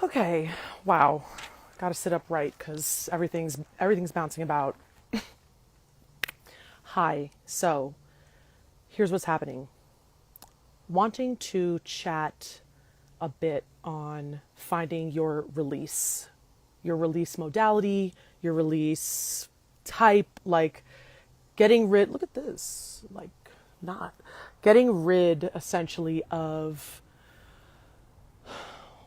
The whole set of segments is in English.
Okay, wow. Got to sit up right because everything's bouncing about. Hi. So, here's what's happening. Wanting to chat a bit on finding your release modality, your release type, like look at this, like not getting rid essentially of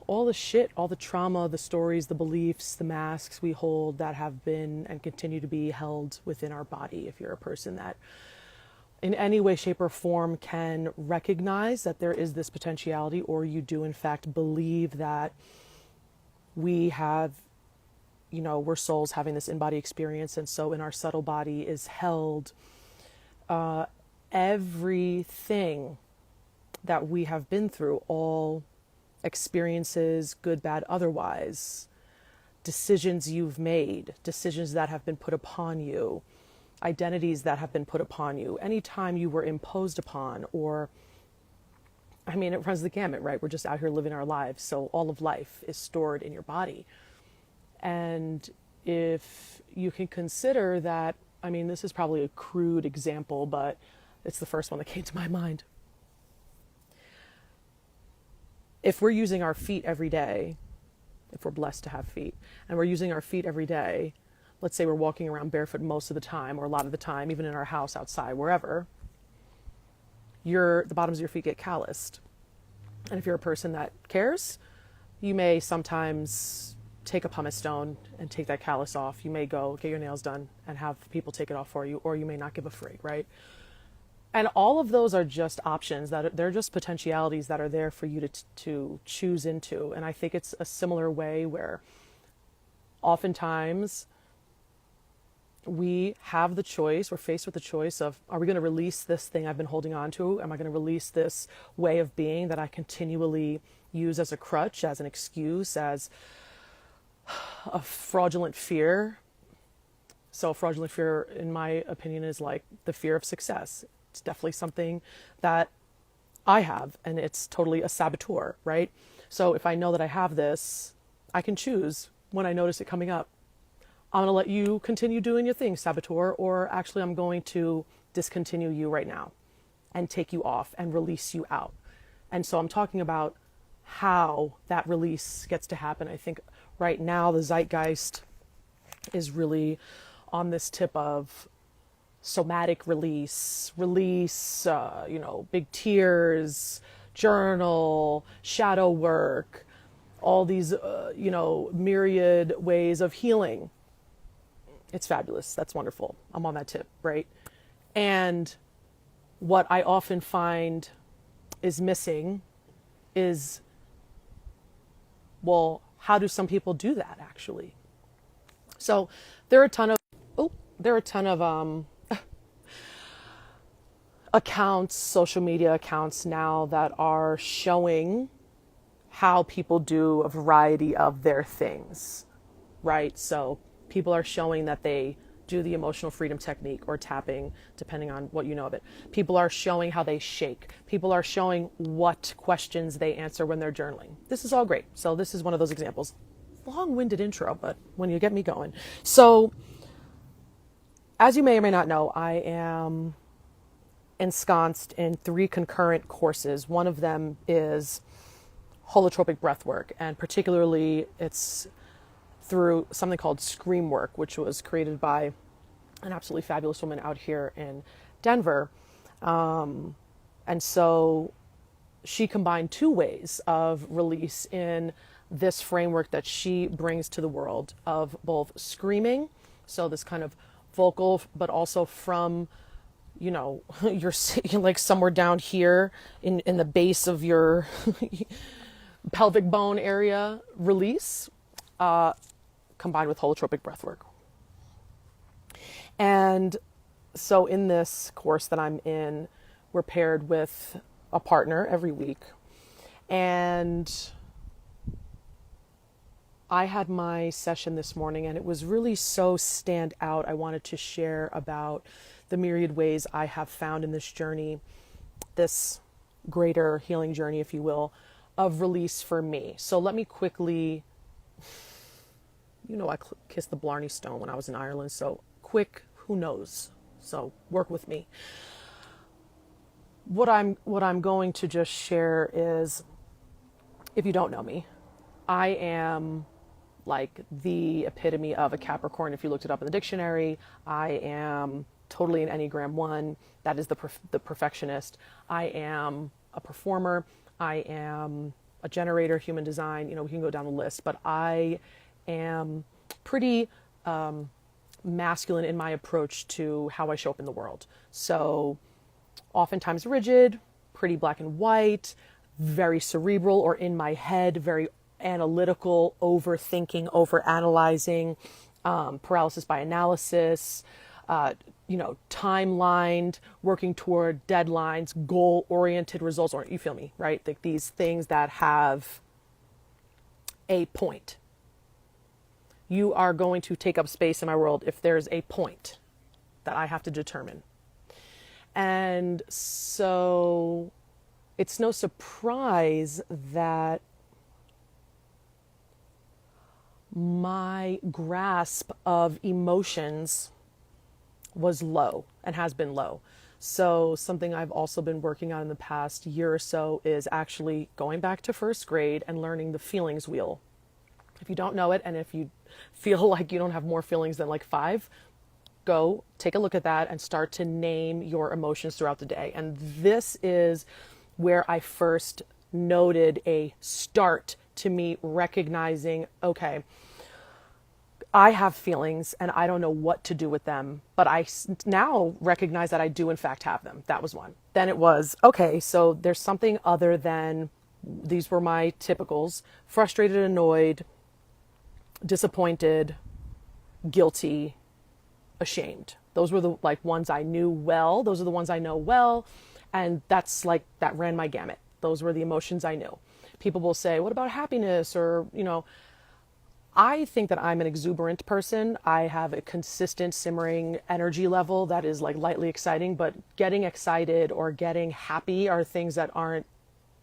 all the shit, all the trauma, the stories, the beliefs, the masks we hold that have been and continue to be held within our body. If you're a person that in any way, shape, or form can recognize that there is this potentiality, or you do in fact believe that we have, we're souls having this in-body experience, and so in our subtle body is held everything that we have been through, all experiences, good, bad, otherwise, decisions you've made, decisions that have been put upon you, identities that have been put upon you, anytime you were imposed upon, or, it runs the gamut, right? We're just out here living our lives, so all of life is stored in your body. And if you can consider that, this is probably a crude example, but it's the first one that came to my mind. If we're using our feet every day, if we're blessed to have feet, and we're using our feet every day, let's say we're walking around barefoot most of the time, or a lot of the time, even in our house, outside, wherever, the bottoms of your feet get calloused. And if you're a person that cares, you may sometimes take a pumice stone and take that callus off. You may go get your nails done and have people take it off for you, or you may not give a frig, right? And all of those are just options, they're just potentialities that are there for you to choose into. And I think it's a similar way where oftentimes we have the choice, we're faced with the choice of, are we going to release this thing I've been holding on to? Am I going to release this way of being that I continually use as a crutch, as an excuse, as a fraudulent fear? So fraudulent fear, in my opinion, is like the fear of success. It's definitely something that I have, and it's totally a saboteur, right? So if I know that I have this, I can choose when I notice it coming up. I'm going to let you continue doing your thing, saboteur, or actually I'm going to discontinue you right now and take you off and release you out. And so I'm talking about how that release gets to happen. I think right now the zeitgeist is really on this tip of somatic release, big tears, journal, shadow work, all these, myriad ways of healing. It's fabulous. That's wonderful. I'm on that tip, right? And what I often find is missing is, well, how do some people do that actually? So there are a ton of accounts, social media accounts now that are showing how people do a variety of their things, right? So people are showing that they do the emotional freedom technique or tapping, depending on what you know of it. People are showing how they shake. People are showing what questions they answer when they're journaling. This is all great. So this is one of those examples. Long-winded intro, but when you get me going. So as you may or may not know, I am ensconced in 3 concurrent courses. One of them is Holotropic Breathwork, and particularly it's through something called Screamwork, which was created by an absolutely fabulous woman out here in Denver. And so she combined 2 ways of release in this framework that she brings to the world of both screaming, so this kind of vocal, but also from, you're like somewhere down here in the base of your pelvic bone area release, combined with holotropic breathwork. And so in this course that I'm in, we're paired with a partner every week. And I had my session this morning, and it was really so stand out. I wanted to share about the myriad ways I have found in this journey, this greater healing journey, if you will, of release for me. So let me quickly, I kissed the Blarney Stone when I was in Ireland. So quick, who knows? So work with me. What I'm going to just share is, if you don't know me, I am like the epitome of a Capricorn. If you looked it up in the dictionary, I am totally an Enneagram 1. That is the perfectionist. I am a performer. I am a generator, human design. We can go down the list, but I am pretty masculine in my approach to how I show up in the world. So oftentimes rigid, pretty black and white, very cerebral, or in my head, very analytical, overthinking, overanalyzing, paralysis by analysis, timelined, working toward deadlines, goal-oriented results, or you feel me, right? Like these things that have a point. You are going to take up space in my world if there's a point that I have to determine. And so it's no surprise that my grasp of emotions was low and has been low. So something I've also been working on in the past year or so is actually going back to first grade and learning the feelings wheel. If you don't know it, and if you feel like you don't have more feelings than like 5, go take a look at that and start to name your emotions throughout the day. And this is where I first noted a start to me recognizing, okay, I have feelings and I don't know what to do with them, but I now recognize that I do in fact have them. That was one. Then it was, okay, so there's something other than, these were my typicals: frustrated, annoyed, disappointed, guilty, ashamed. Those were the ones I knew well. Those are the ones I know well. And that's that ran my gamut. Those were the emotions I knew. People will say, what about happiness? Or, I think that I'm an exuberant person. I have a consistent simmering energy level that is lightly exciting, but getting excited or getting happy are things that aren't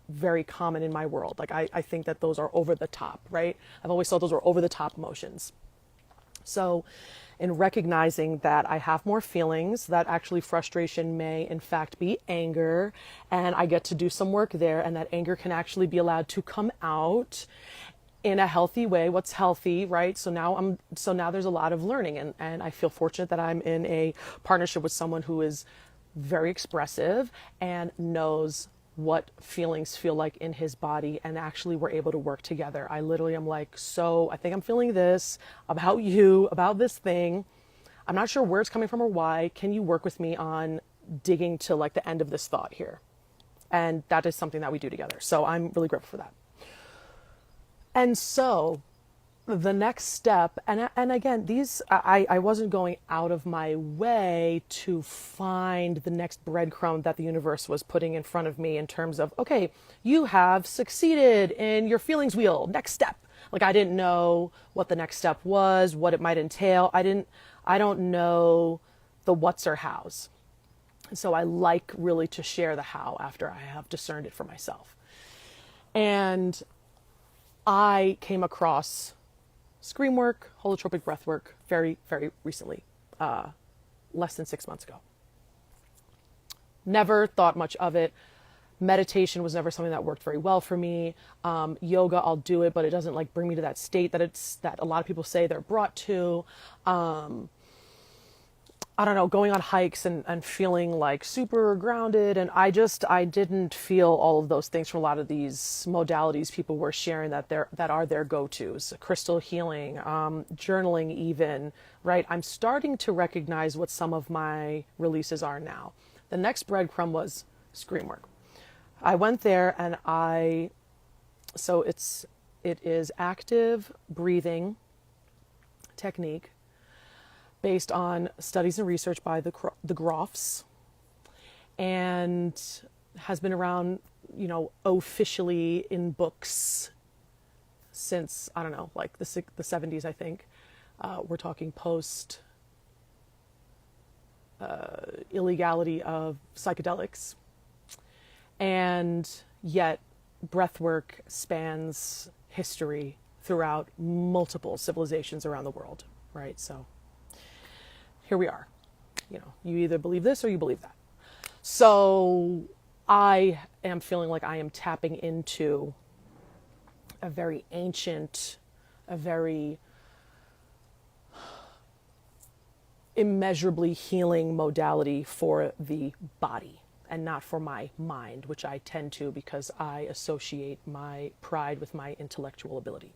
very common in my world. I think that those are over the top, right? I've always thought those were over the top emotions. So in recognizing that I have more feelings, that actually frustration may in fact be anger, and I get to do some work there, and that anger can actually be allowed to come out in a healthy way. What's healthy, right? So now there's a lot of learning, and I feel fortunate that I'm in a partnership with someone who is very expressive and knows what feelings feel like in his body, and actually we're able to work together. I literally am like, so I think I'm feeling this about you, about this thing. I'm not sure where it's coming from or why. Can you work with me on digging to the end of this thought here? And that is something that we do together. So I'm really grateful for that. And so the next step, and again, I wasn't going out of my way to find the next breadcrumb that the universe was putting in front of me in terms of, okay, you have succeeded in your feelings wheel, next step. I didn't know what the next step was, what it might entail. I don't know the what's or how's. And so I like really to share the how after I have discerned it for myself. And I came across Screamwork, Holotropic Breathwork very, very recently, less than 6 months ago. Never thought much of it. Meditation was never something that worked very well for me. Yoga, I'll do it, but it doesn't bring me to that state that a lot of people say they're brought to. I don't know, going on hikes and feeling super grounded. And I didn't feel all of those things from a lot of these modalities people were sharing that are their go-tos. Crystal healing, journaling even, right? I'm starting to recognize what some of my releases are now. The next breadcrumb was Screamwork. I went there and it is active breathing technique based on studies and research by the Groffs, and has been around, officially in books since, I don't know, the 70s, I think. We're talking post illegality of psychedelics. And yet breathwork spans history throughout multiple civilizations around the world, right? So here we are. You know, you either believe this or you believe that. So I am feeling like I am tapping into a very ancient, a very immeasurably healing modality for the body and not for my mind, which I tend to because I associate my pride with my intellectual ability.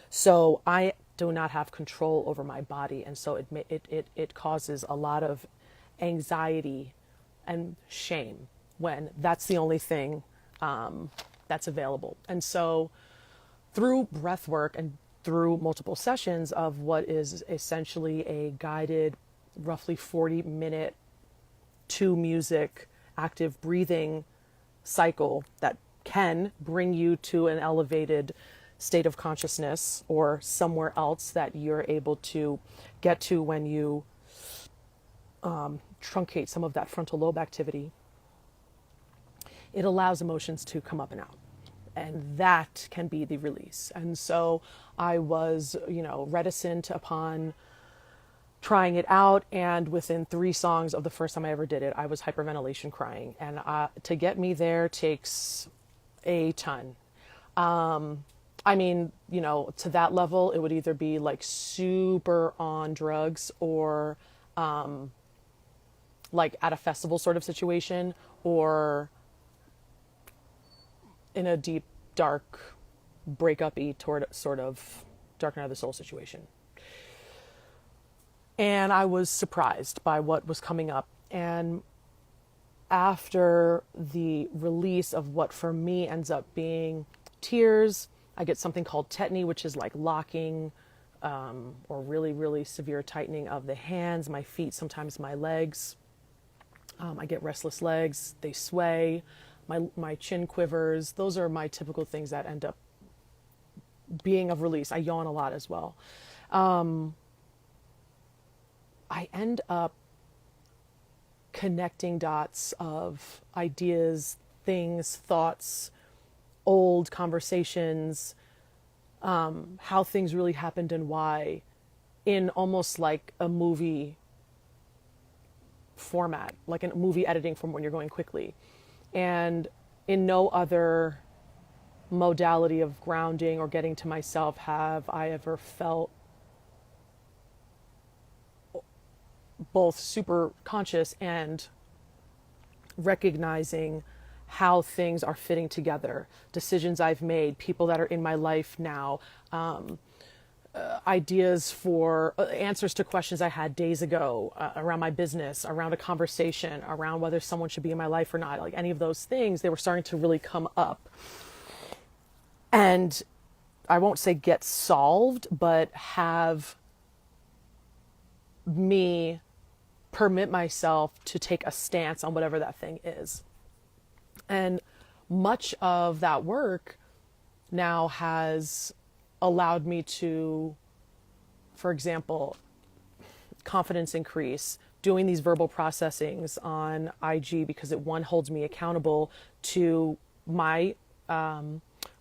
So I do not have control over my body, and so it causes a lot of anxiety and shame when that's the only thing that's available. And so through breath work and through multiple sessions of what is essentially a guided, roughly 40-minute to music active breathing cycle that can bring you to an elevated state of consciousness or somewhere else that you're able to get to when you truncate some of that frontal lobe activity, it allows emotions to come up and out. And that can be the release. And so I was, reticent upon trying it out. And within 3 songs of the first time I ever did it, I was hyperventilation-crying. And to get me there takes a ton. To that level, it would either be like super on drugs or like at a festival sort of situation, or in a deep, dark, breakup-y sort of dark night of the soul situation. And I was surprised by what was coming up. And after the release of what for me ends up being tears, I get something called tetany, which is like locking or really, really severe tightening of the hands, my feet, sometimes my legs. I get restless legs, they sway, my chin quivers. Those are my typical things that end up being of release. I yawn a lot as well. I end up connecting dots of ideas, things, thoughts, old conversations, how things really happened and why, in almost like a movie format, like a movie editing from when you're going quickly. And in no other modality of grounding or getting to myself have I ever felt both super conscious and recognizing how things are fitting together, decisions I've made, people that are in my life now, ideas for answers to questions I had days ago around my business, around a conversation, around whether someone should be in my life or not, like any of those things, they were starting to really come up. And I won't say get solved, but have me permit myself to take a stance on whatever that thing is. And much of that work now has allowed me to, for example, confidence increase, doing these verbal processings on IG, because it holds me accountable to my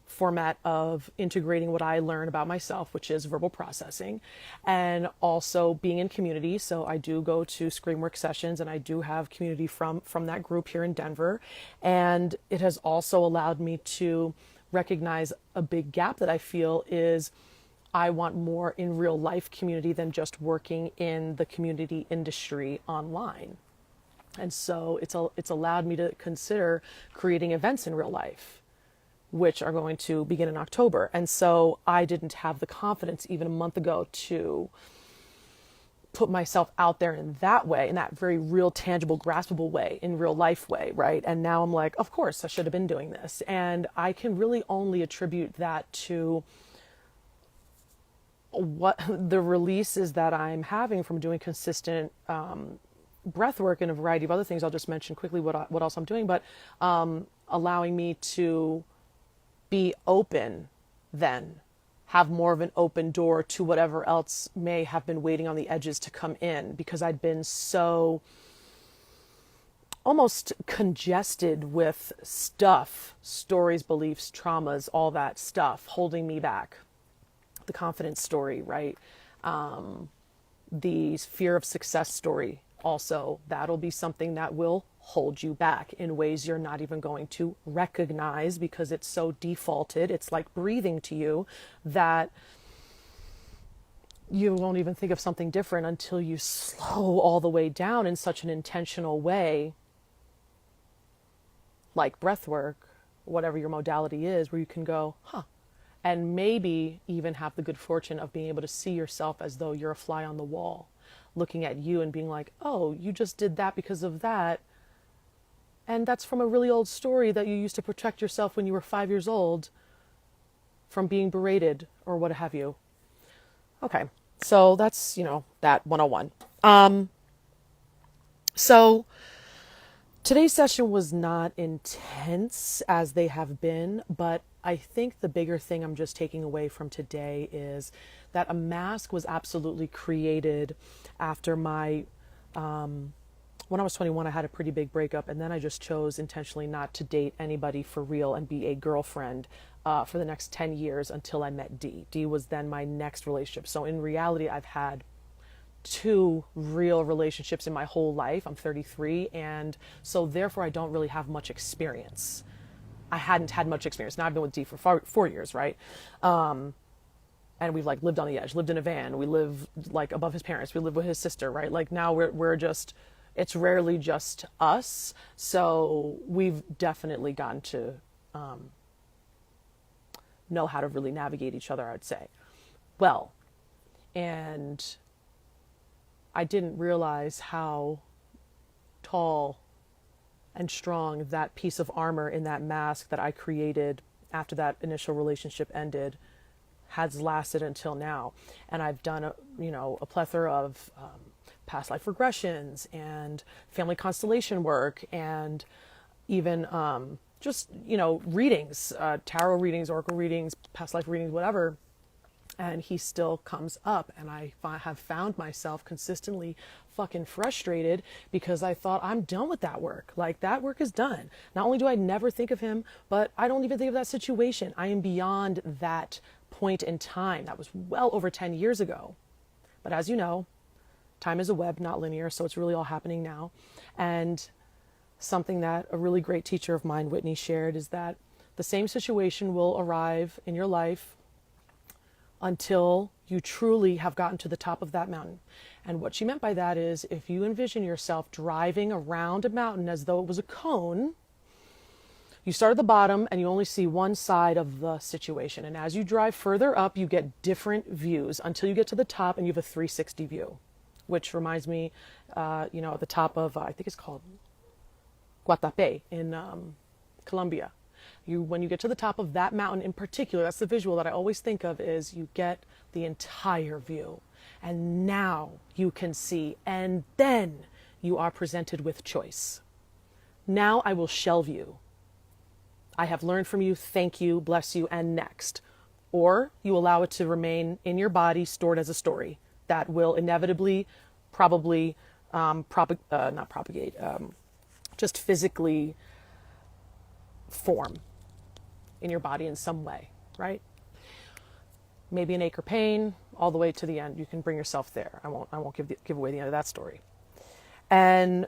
format of integrating what I learn about myself, which is verbal processing, and also being in community. So I do go to Screamwork sessions, and I do have community from that group here in Denver. And it has also allowed me to recognize a big gap that I feel is I want more in real life community than just working in the community industry online. And so it's allowed me to consider creating events in real life, which are going to begin in October. And so I didn't have the confidence even a month ago to put myself out there in that way, in that very real, tangible, graspable way, in real life way, right? And now I'm like, of course, I should have been doing this. And I can really only attribute that to what the releases that I'm having from doing consistent breath work and a variety of other things. I'll just mention quickly what else I'm doing, but allowing me to be open, then have more of an open door to whatever else may have been waiting on the edges to come in, because I'd been so almost congested with stuff, stories, beliefs, traumas, all that stuff holding me back. The confidence story, right? The fear of success story. Also, that'll be something that will hold you back in ways you're not even going to recognize because it's so defaulted. It's like breathing to you that you won't even think of something different until you slow all the way down in such an intentional way, like breathwork, whatever your modality is, where you can go, and maybe even have the good fortune of being able to see yourself as though you're a fly on the wall, looking at you and being like, oh, you just did that because of that. And that's from a really old story that you used to protect yourself when you were 5 years old from being berated or what have you. Okay, so that's, that 101. So today's session was not intense as they have been, but I think the bigger thing I'm just taking away from today is that a mask was absolutely created after my, when I was 21, I had a pretty big breakup, and then I just chose intentionally not to date anybody for real and be a girlfriend for the next 10 years until I met D. D was then my next relationship. So in reality, I've had 2 real relationships in my whole life. I'm 33, and so therefore I don't really have much experience. I hadn't had much experience. Now I've been with D for 4 years, right? And we've like lived on the edge, lived in a van. We live like above his parents. We live with his sister, right? Like now we're just, it's rarely just us. So we've definitely gotten to know how to really navigate each other, I'd say. Well, and I didn't realize how tall and strong that piece of armor in that mask that I created after that initial relationship ended has lasted until now. And I've done a plethora of past life regressions and family constellation work and even just readings, tarot readings, oracle readings, past life readings, whatever. And he still comes up, and I have found myself consistently fucking frustrated because I thought, I'm done with that work. Like, that work is done. Not only do I never think of him, but I don't even think of that situation. I am beyond that point in time. That was well over 10 years ago. But as you know, time is a web, not linear, so it's really all happening now. And something that a really great teacher of mine, Whitney, shared is that the same situation will arrive in your life until you truly have gotten to the top of that mountain. And what she meant by that is, if you envision yourself driving around a mountain as though it was a cone, you start at the bottom and you only see one side of the situation. And as you drive further up, you get different views until you get to the top and you have a 360 view, which reminds me, at the top of, I think it's called Guatapé in Colombia. When you get to the top of that mountain in particular, that's the visual that I always think of, is you get the entire view. And now you can see, and then you are presented with choice. Now I will shelve you. I have learned from you, thank you, bless you, and next. Or you allow it to remain in your body, stored as a story that will inevitably, probably, just physically form in your body in some way, right? Maybe an ache or pain, all the way to the end. You can bring yourself there. I won't give away the end of that story. And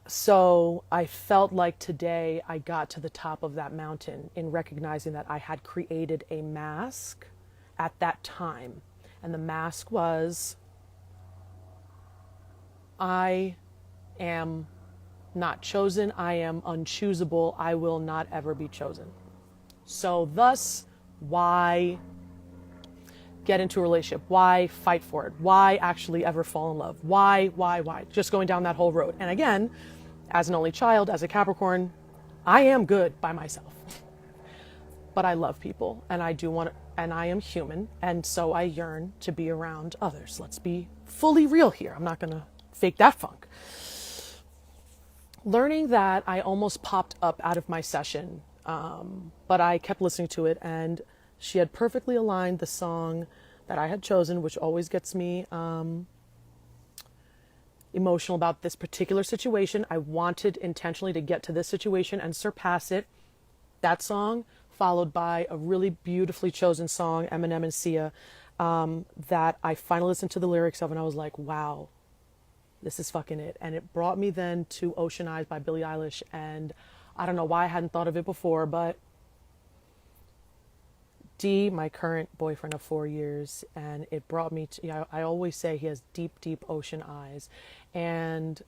so I felt like today I got to the top of that mountain in recognizing that I had created a mask at that time. And the mask was, I am not chosen. I am unchoosable. I will not ever be chosen. So thus, why get into a relationship? Why fight for it? Why actually ever fall in love? Why? Just going down that whole road. And again, as an only child, as a Capricorn, I am good by myself. But I love people, and I do want to, and I am human, and so I yearn to be around others. Let's be fully real here. I'm not going to fake that funk. Learning that, I almost popped up out of my session, but I kept listening to it, and she had perfectly aligned the song that I had chosen, which always gets me emotional about this particular situation. I wanted intentionally to get to this situation and surpass it. That song, followed by a really beautifully chosen song, Eminem and Sia, that I finally listened to the lyrics of, and I was like, wow, this is fucking it. And it brought me then to Ocean Eyes by Billie Eilish, and I don't know why I hadn't thought of it before, but D, my current boyfriend of 4 years, and it brought me to, I always say he has deep, deep ocean eyes. And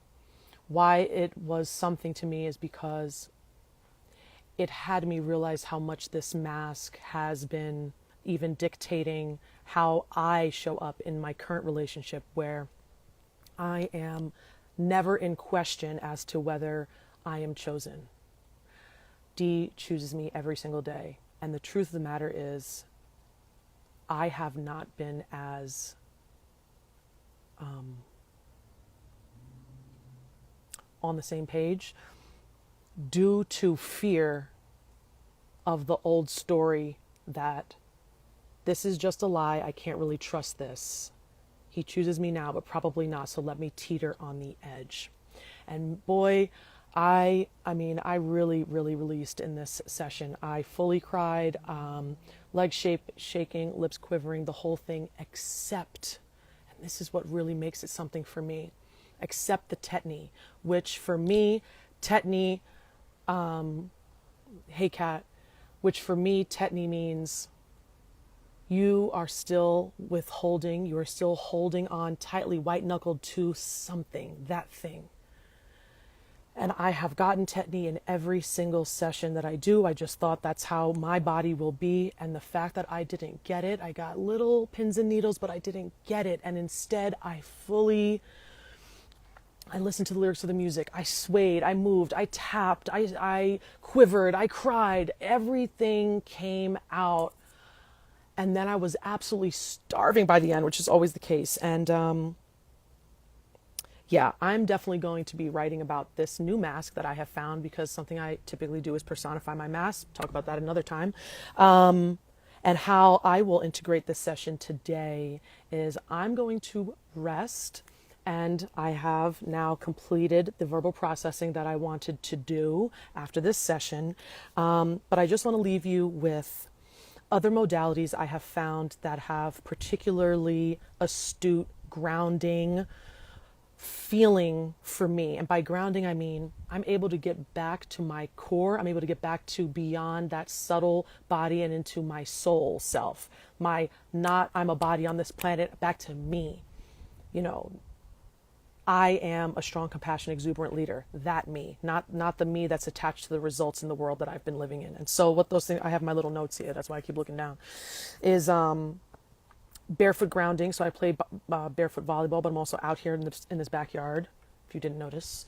why it was something to me is because it had me realize how much this mask has been even dictating how I show up in my current relationship, where I am never in question as to whether I am chosen. D chooses me every single day. And the truth of the matter is, I have not been as on the same page due to fear of the old story that this is just a lie. I can't really trust this. He chooses me now, but probably not. So let me teeter on the edge. And boy, I mean, I really, really released in this session. I fully cried, legs shaking, lips quivering, the whole thing, except, and this is what really makes it something for me, except the Tetany, which for me, Tetany, hey Kat, which for me, Tetany means you are still withholding, you are still holding on tightly, white-knuckled to something, that thing. And I have gotten Tetany in every single session that I do. I just thought that's how my body will be. And the fact that I didn't get it, I got little pins and needles, but I didn't get it. And instead, I listened to the lyrics of the music. I swayed, I moved, I tapped, I quivered, I cried. Everything came out. And then I was absolutely starving by the end, which is always the case. And yeah, I'm definitely going to be writing about this new mask that I have found, because something I typically do is personify my mask. Talk about that another time. And how I will integrate this session today is I'm going to rest, and I have now completed the verbal processing that I wanted to do after this session. But I just want to leave you with other modalities I have found that have particularly astute grounding feeling for me. And by grounding, I mean I'm able to get back to my core. I'm able to get back to beyond that subtle body and into my soul self. I'm a body on this planet, back to me. I am a strong, compassionate, exuberant leader. That me, not the me that's attached to the results in the world that I've been living in. And so what those things, I have my little notes here, that's why I keep looking down, is barefoot grounding. So I play barefoot volleyball, but I'm also out here in this backyard, if you didn't notice,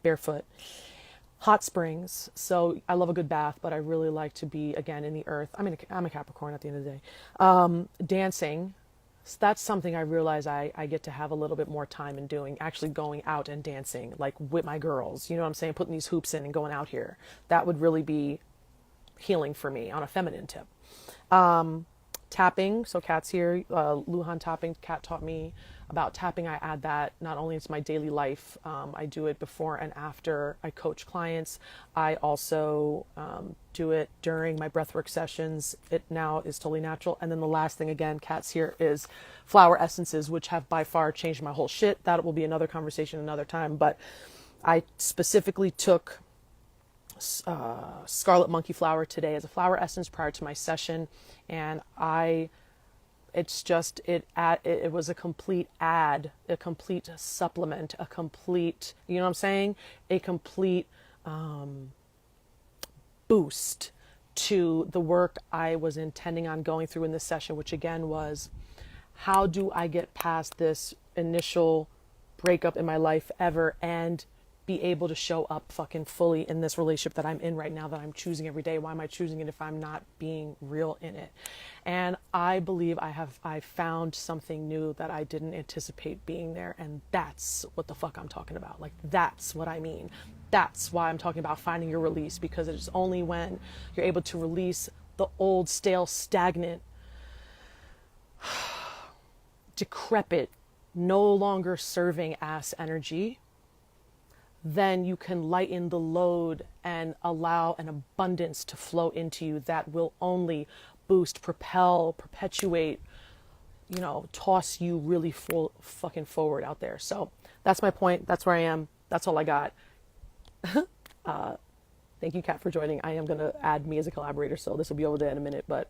barefoot. Hot springs. So I love a good bath, but I really like to be, again, in the earth. I mean, I'm a Capricorn at the end of the day. Dancing. So that's something I realize I get to have a little bit more time in doing, actually going out and dancing, like with my girls, you know what I'm saying? Putting these hoops in and going out here. That would really be healing for me on a feminine tip. Tapping. So Kat's here, Luhan tapping. Kat taught me about tapping. I add that not only into my daily life, I do it before and after I coach clients. I also do it during my breathwork sessions. It now is totally natural. And then the last thing, again, Kat's here, is flower essences, which have by far changed my whole shit. That will be another conversation another time. But I specifically took scarlet monkey flower today as a flower essence prior to my session, and it was a complete supplement, a complete, you know what I'm saying, a complete boost to the work I was intending on going through in this session, which again was, how do I get past this initial breakup in my life ever and be able to show up fucking fully in this relationship that I'm in right now, that I'm choosing every day. Why am I choosing it if I'm not being real in it? And I believe I found something new that I didn't anticipate being there. And that's what the fuck I'm talking about. Like, that's what I mean. That's why I'm talking about finding your release, because it's only when you're able to release the old, stale, stagnant, decrepit no longer serving ass energy, then you can lighten the load and allow an abundance to flow into you that will only boost, propel, perpetuate, toss you really full fucking forward out there. So that's my point. That's where I am. That's all I got. Thank you, Kat, for joining. I am going to add me as a collaborator, so this will be over there in a minute, but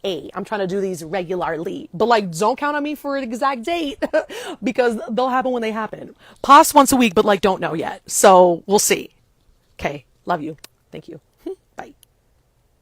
hey, I'm trying to do these regularly. But like, don't count on me for an exact date because they'll happen when they happen. Past once a week, but like, don't know yet. So we'll see. Okay. Love you. Thank you.